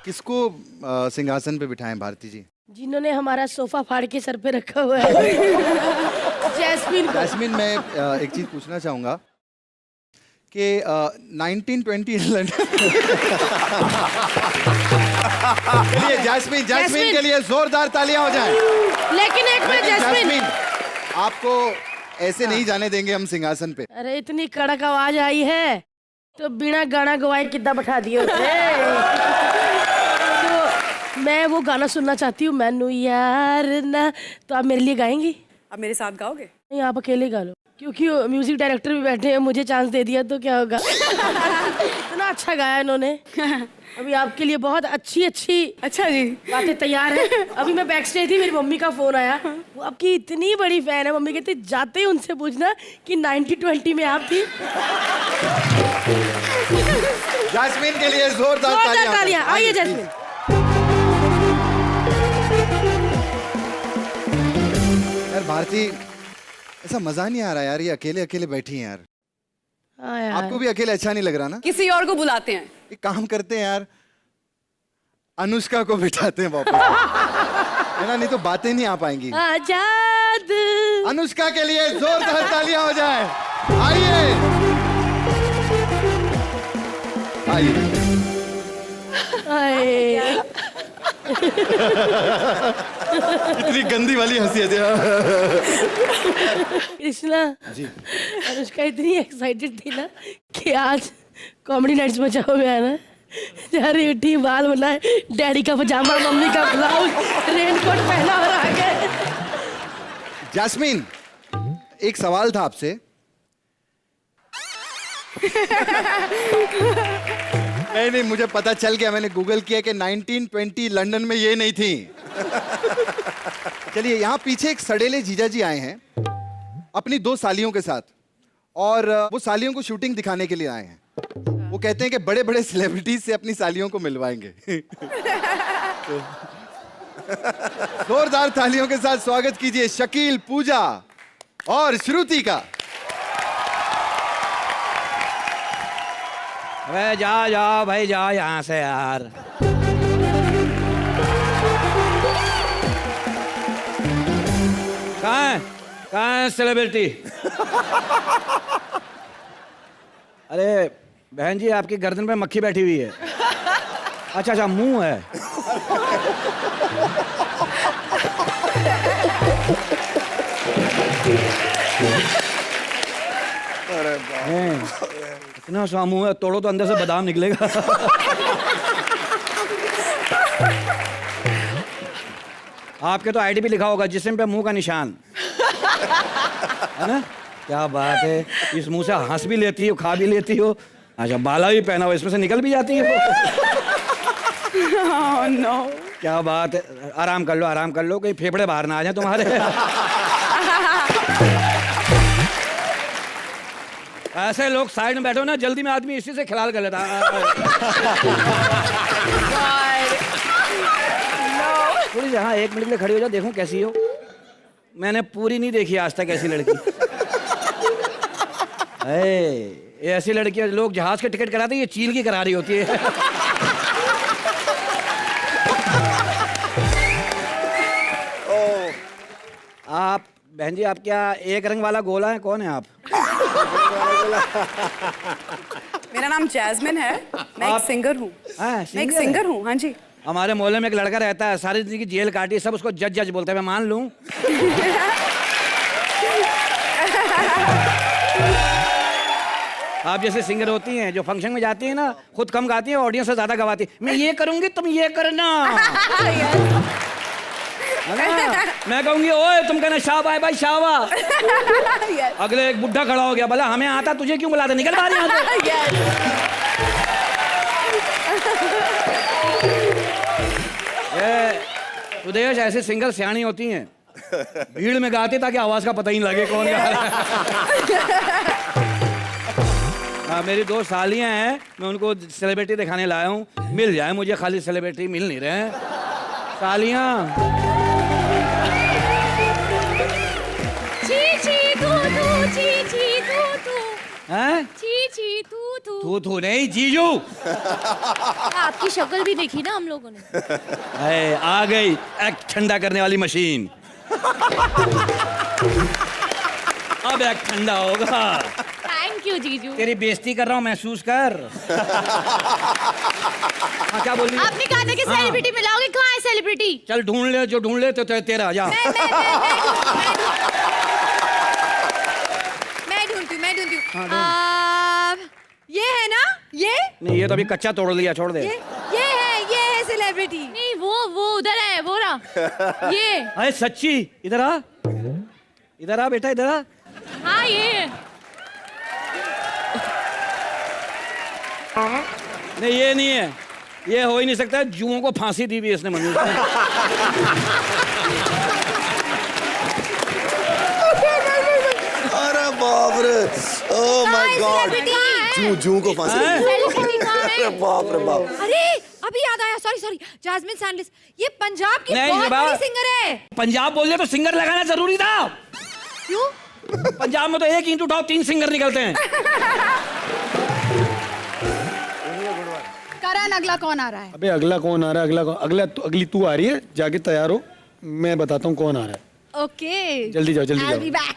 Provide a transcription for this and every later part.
किसको सिंहासन पे बिठाएं भारती जी? जिन्होंने हमारा सोफा फाड़ के सर पे रखा हुआ है। जैस्मिन को। जैस्मिन, मैं एक चीज पूछना चाहूंगा कि 1920 लंदन चलिए जैस्मिन जैस्मिन के लिए जोरदार तालियां हो जाएं। लेकिन एक में जैस्मिन, आपको ऐसे नहीं जाने देंगे हम सिंहासन पे। अरे इतनी कड़क आवाज आई है तो बिना गाना गवाए कितना बैठा दिए होते। तो मैं वो गाना सुनना चाहती हूँ, मैनू यार ना, तो आप मेरे लिए गाएंगी? आप मेरे साथ गाओगे? नहीं, आप अकेले गा लो, क्योंकि म्यूजिक डायरेक्टर भी बैठे हैं, मुझे चांस दे दिया तो क्या होगा। इतना अच्छा गाया इन्होंने। अभी आपके लिए बहुत अच्छी अच्छा जी, बातें तैयार है। अभी मैं बैक स्टेज थी, मेरी मम्मी का फोन आया, वो आपकी इतनी बड़ी फैन है। मम्मी कहती जाते ही उनसे पूछना कि 90-20 में आप थी। जैस्मिन के लिए जोरदार तालियां। आइए जैस्मिन। यार भारती, ऐसा मजा नहीं आ रहा यार, ये अकेले अकेले बैठी हैं यार। हाँ यार। आपको भी अकेले अच्छा नहीं लग रहा ना? किसी और को बुलाते हैं। एक काम करते हैं यार, अनुष्का को बिठाते हैं वापस, है ना? नहीं तो बातें नहीं आ पाएंगी। आजाद। अनुष्का के लिए जोरदार तालियां हो जाए। आइए आइए। इतनी गंदी वाली हंसी है। कृष्णा जी, अनुष्का इतनी एक्साइटेड थी ना कि आज कॉमेडी नाइट्स बचाओ में आना। सारी उठी, बाल बनाए, डैडी का पजामा, मम्मी का ब्लाउज, रेनकोट पहना और आ गए। जैस्मिन, एक सवाल था आपसे। नहीं, मुझे पता चल गया, मैंने गूगल किया कि 1920 लंदन में ये नहीं थी। चलिए, यहाँ पीछे एक सड़ेले जीजा जी आए हैं अपनी 2 सालियों के साथ, और वो सालियों को शूटिंग दिखाने के लिए आए हैं। वो कहते हैं कि बड़े बड़े सेलिब्रिटीज से अपनी सालियों को मिलवाएंगे। जोरदार तालियों के साथ स्वागत कीजिए शकील, पूजा और श्रुति का। अरे जाओ भाई, जाओ यहाँ से यार। कहाँ है सेलिब्रिटी? अरे बहन जी, आपकी गर्दन पे मक्खी बैठी हुई है। अच्छा, मुंह है। इतना सा मुंह है, तोड़ो तो अंदर से बादाम निकलेगा। आपके तो आईडी भी लिखा होगा, जिस्म पे मुंह का निशान है ना? क्या बात है, इस मुंह से हंस भी लेती हो, खा भी लेती हो। अच्छा, बाला भी पहना हो, इसमें से निकल भी जाती है। Oh, no. क्या बात है, आराम कर लो, कहीं फेफड़े बाहर ना आ जाए तुम्हारे। ऐसे लोग साइड में बैठो ना, जल्दी में आदमी इसी से खिलाल कर लेता। थोड़ी हाँ 1 मिनट के लिए खड़ी हो जाओ, देखूं कैसी हो। मैंने पूरी नहीं देखी आज तक ऐसी लड़की। ये ऐसी लड़की लोग जहाज के टिकट कराते हैं, ये चील की करा रही होती है। आप बहन जी, आप क्या एक रंग वाला गोला है? कौन है आप? मेरा नाम जैस्मिन है, मैं एक सिंगर हूँ। मैं एक सिंगर हूँ, हाँ जी। हमारे मोहल्ले में एक लड़का रहता है, सारी जिंदगी जेल काटी, सब उसको जज बोलते हैं। मैं मान लूं? आप जैसे सिंगर होती हैं, जो फंक्शन में जाती हैं ना, खुद कम गाती हैं, ऑडियंस से ज्यादा गवाती हैं। मैं ये करूंगी, तुम ये करना। मैं कहूंगी, ओए तुम कहना शाबा है भाई, शाबा। अगले एक बुढ़ा खड़ा हो गया, बोला हमें आता, तुझे क्यों बुलाते, निकल बाहर यहाँ से। सुदेश, ऐसे सिंगर सियाणी होती हैं, भीड़ में गाती ताकि आवाज का पता ही नहीं लगे कौन गा रहा है। मेरी 2 सालियां हैं, मैं उनको सेलिब्रिटी दिखाने लाया हूँ। मिल जाए मुझे, खाली सेलिब्रिटी मिल नहीं रहे हैं। सालियां हैं? ची ची तू तू नहीं, जीजू। आपकी शक्ल भी देखी ना हम लोगों ने। आ गई एक्ट ठंडा करने वाली मशीन। अब एक्ट ठंडा होगा। थैंक यू जीजू। तेरी बेइज्जती कर रहा हूँ, महसूस कर। हाँ, क्या बोल रही है? आपने कहा था कि सेलिब्रिटी मिलाओगे, कहाँ है सेलिब्रिटी? चल ढूंढ ले, जो ढूंढ ले तो तेरा जा। मैं ढूंढती हूँ। ये है ना? ये नहीं, ये तो अभी कच्चा तोड़ लिया, छोड़ दे। ये है सेलिब्रिटी। नहीं, वो उधर है, वो रहा। ये अरे सच्ची, इधर आ, इधर आ बेटा, इधर आ। हाँ, ये है। नहीं, ये नहीं है, ये हो ही नहीं सकता। जुओं को फांसी दी भी इसने मनुष्य ने। अरे बाप रे, ओह माय गॉड, जू को फांसी। सेलिब्रिटी कहाँ है? अरे बाप रे बाप। अरे अभी याद आया, सॉरी जास्मिन सैंडलिस, ये पंजाब की नहीं, बहुत बाबा। बड़ी सिंगर है। पंजाब बोल दिया तो सिंगर लगाना जरूरी था। क्यों? पंजाब में तो एक ईंट उठाओ 3 सिंगर निकलते हैं। करण, अगला कौन आ रहा है? अबे अगला कौन आ रहा है? अगली तू आ रही है, जाके तैयार हो, मैं बताता हूँ कौन आ रहा है। ओके, जल्दी जाओ, जल्दी I'll जाओ। be back।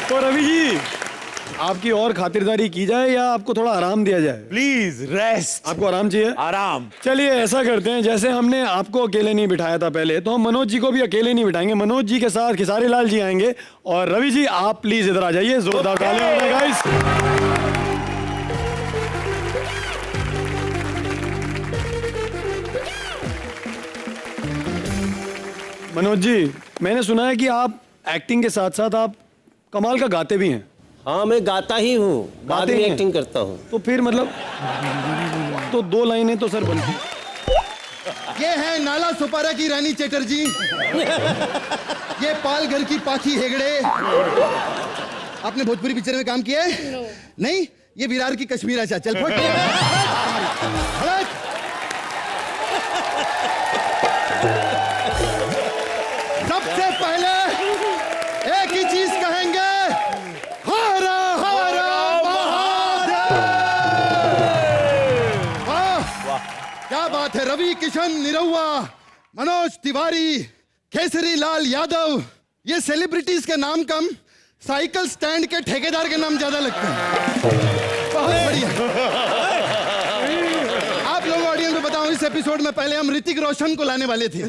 तो रवि जी, आपकी और खातिरदारी की जाए या आपको थोड़ा आराम दिया जाए? Please rest. आपको आराम चाहिए? आराम। चलिए ऐसा करते हैं, जैसे हमने आपको अकेले नहीं बिठाया था पहले, तो हम मनोज जी को भी अकेले नहीं बिठाएंगे। मनोज जी के साथ खेसारी लाल जी आएंगे। और रवि जी, आप प्लीज इधर आ जाइए। जोरदार तालियां हो गाइस। मनोज जी, मैंने सुना है कि आप एक्टिंग के साथ साथ आप कमाल का गाते भी हैं। हाँ, मैं गाता ही हूँ, बाद गाते में हैं? एक्टिंग करता हूँ। तो फिर मतलब तो 2 लाइनें तो सर बनती। ये है नाला सुपारा की रानी चटर्जी। ये पालघर की पाखी हेगड़े। आपने भोजपुरी पिक्चर में काम किया है? नहीं, ये विरार की कश्मीर। अच्छा, चल फट। सबसे पहले एक ही चीज कहेंगे, हरा हरा महादेव। वाह, क्या बात है। रवि किशन निरहुआ, मनोज तिवारी, केसरी लाल यादव, ये सेलिब्रिटीज के नाम कम, साइकिल स्टैंड के ठेकेदार के नाम ज्यादा लगते हैं। बहुत बढ़िया। आप लोगों ऑडियंस में बताऊं, इस एपिसोड में पहले हम ऋतिक रोशन को लाने वाले थे,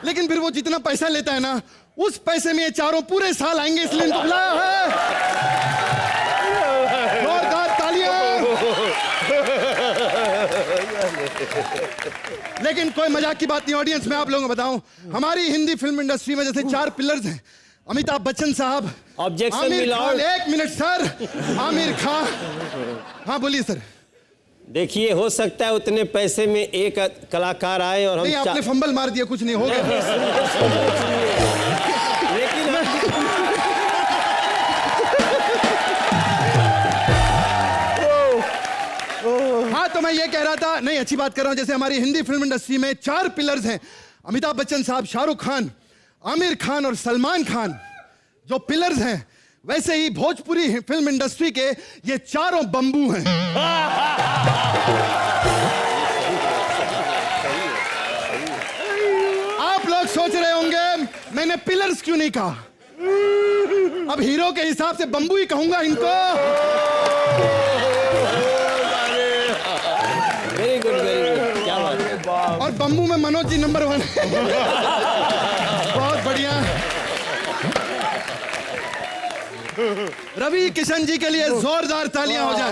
लेकिन फिर वो जितना पैसा लेता है ना, उस पैसे में ये चारों पूरे साल आएंगे, इसलिए इनको बुलाया है। जोरदार तालियां। लेकिन कोई मजाक की बात नहीं ऑडियंस, मैं आप लोगों को बताऊं, हमारी हिंदी फिल्म इंडस्ट्री में जैसे 4 पिलर्स हैं। अमिताभ बच्चन साहब, Objection, Aamir my Khan, lord। 1 minute sir, Aamir Khan. हाँ बोलिए सर। देखिए, हो सकता है उतने पैसे में एक कलाकार आए और हम नहीं, आपने फंबल मार दिया, कुछ नहीं हो गया। लेकिन हाँ, तो मैं ये कह रहा था, नहीं अच्छी बात कर रहा हूं, जैसे हमारी हिंदी फिल्म इंडस्ट्री में 4 पिलर्स हैं, अमिताभ बच्चन साहब, शाहरुख खान, आमिर खान और सलमान खान जो पिलर्स हैं, वैसे ही भोजपुरी फिल्म इंडस्ट्री के ये चारों बंबू हैं। आप लोग सोच रहे होंगे मैंने पिलर्स क्यों नहीं कहा, अब हीरो के हिसाब से बंबू ही कहूंगा इनको। वेरी गुड, क्या बात है। और बम्बू में मनोज जी नंबर 1। बहुत बढ़िया। रवि किशन जी के लिए जोरदार तालियां हो जाए।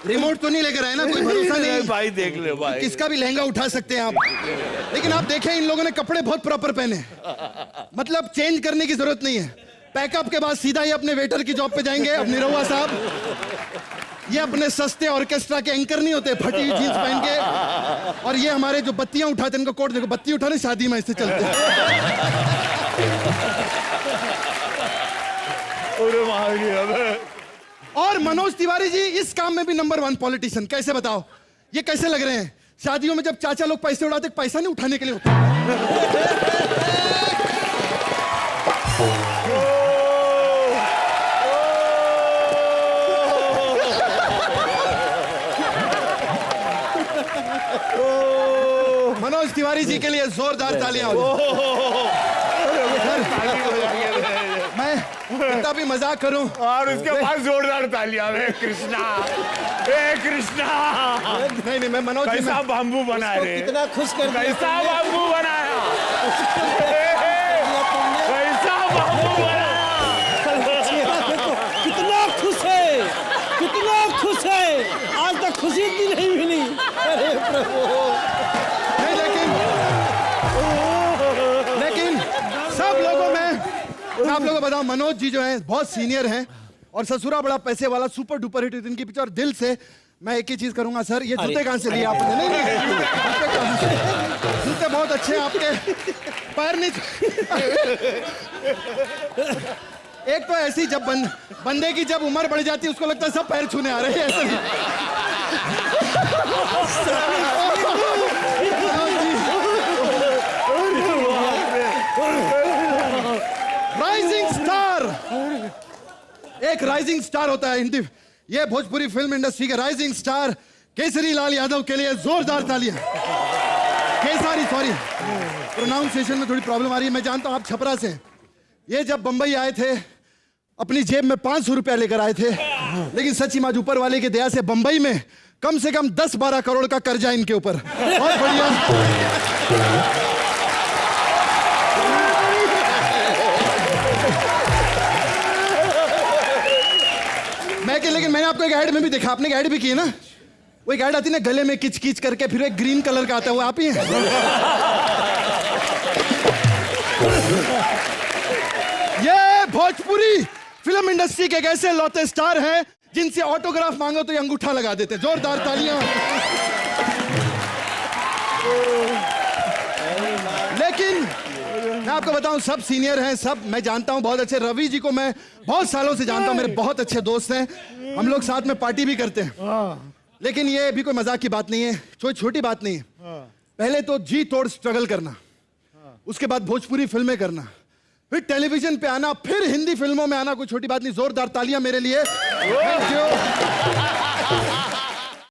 रिमोट तो नहीं लेकर आए ना, कोई भरोसा नहीं भाई, देख ले भाई। किसका भी लहंगा उठा सकते हैं आप। लेकिन आप देखें, इन लोगों ने कपड़े बहुत प्रॉपर पहने, मतलब चेंज करने की जरूरत नहीं है। पैकअप के बाद सीधा ही अपने वेटर की जॉब पे जाएंगे। अब निरहुआ साहब, ये अपने सस्ते ऑर्केस्ट्रा के एंकर नहीं होते, फटी हुई जींस पहन के। और ये हमारे जो बत्तियां उठाते हैं, इनको कोट देखो, बत्ती उठाने शादी में ऐसे चलते हैं। और मनोज तिवारी जी इस काम में भी नंबर 1 पॉलिटिशियन। कैसे बताओ, ये कैसे लग रहे हैं? शादियों में जब चाचा लोग पैसे उड़ाते, पैसा नहीं उठाने के लिए होता। तिवारी जी के लिए जोरदार तालियां हो मैं इतना भी मजाक करूं और उसके बाद जोरदार तालियां। हे कृष्णा, हे कृष्णा, नहीं मैं मनोज जी कैसा बाम्बू बना रहे, कितना खुश कर दिया कैसा बाम्बू बनाया, कैसा बाम्बू बनाया। कितना खुश है, कितना खुश है, आज तक खुशी इतनी नहीं मिली। अरे प्रभु, नहीं लेकिन सब लोगों में मैं आप लोगों को बताऊं, मनोज जी जो हैं बहुत सीनियर हैं और ससुरा बड़ा पैसे वाला, सुपर डुपर हिट हुई इनकी पिक्चर। और दिल से मैं एक ही चीज करूंगा सर, ये जूते कहां से लिए आपने? नहीं जूते कहां से? जूते बहुत अच्छे हैं आपके, पैर नहीं। एक तो ऐसी जब बंदे की जब उम्र बढ़ जाती है उसको लगता है सब पैर छूने आ रहे हैं, ऐसा नहीं। राइजिंग स्टार, एक राइजिंग स्टार होता है हिंदी, ये भोजपुरी फिल्म इंडस्ट्री के राइजिंग स्टार केसरी लाल यादव के लिए जोरदार तालियां। केसरी, सॉरी प्रोनाउंसिएशन में थोड़ी प्रॉब्लम आ रही है, मैं जानता हूं आप छपरा से हैं। ये जब बंबई आए थे अपनी जेब में 500 रुपया लेकर आए थे, लेकिन सच्ची माज ऊपर वाले की दया से बंबई में कम से कम 10-12 करोड़ का कर्जा इनके ऊपर। बहुत बढ़िया। लेकिन मैंने आपको एक ऐड में भी देखा, आपने एक ऐड भी की है ना, वो एक ऐड आती है ना गले में किच किच करके, फिर एक ग्रीन कलर का आता है, वो आप ही हैं? ये भोजपुरी फिल्म इंडस्ट्री के एक ऐसे लौते स्टार हैं जिनसे ऑटोग्राफ मांगो तो ये अंगूठा लगा देते। जोरदार तालियां। लेकिन मैं आपको बताऊं सब सीनियर हैं, सब मैं जानता हूं बहुत अच्छे। रवि जी को मैं बहुत सालों से जानता हूं, मेरे बहुत अच्छे दोस्त हैं, हम लोग साथ में पार्टी भी करते हैं। लेकिन ये भी कोई मजाक की बात नहीं है, कोई छोटी बात नहीं है। पहले तो जी तोड़ स्ट्रगल करना, उसके बाद भोजपुरी फिल्में करना, फिर टेलीविजन पे आना, फिर हिंदी फिल्मों में आना, कोई छोटी बात नहीं। जोरदार तालियां मेरे लिए। Thank you.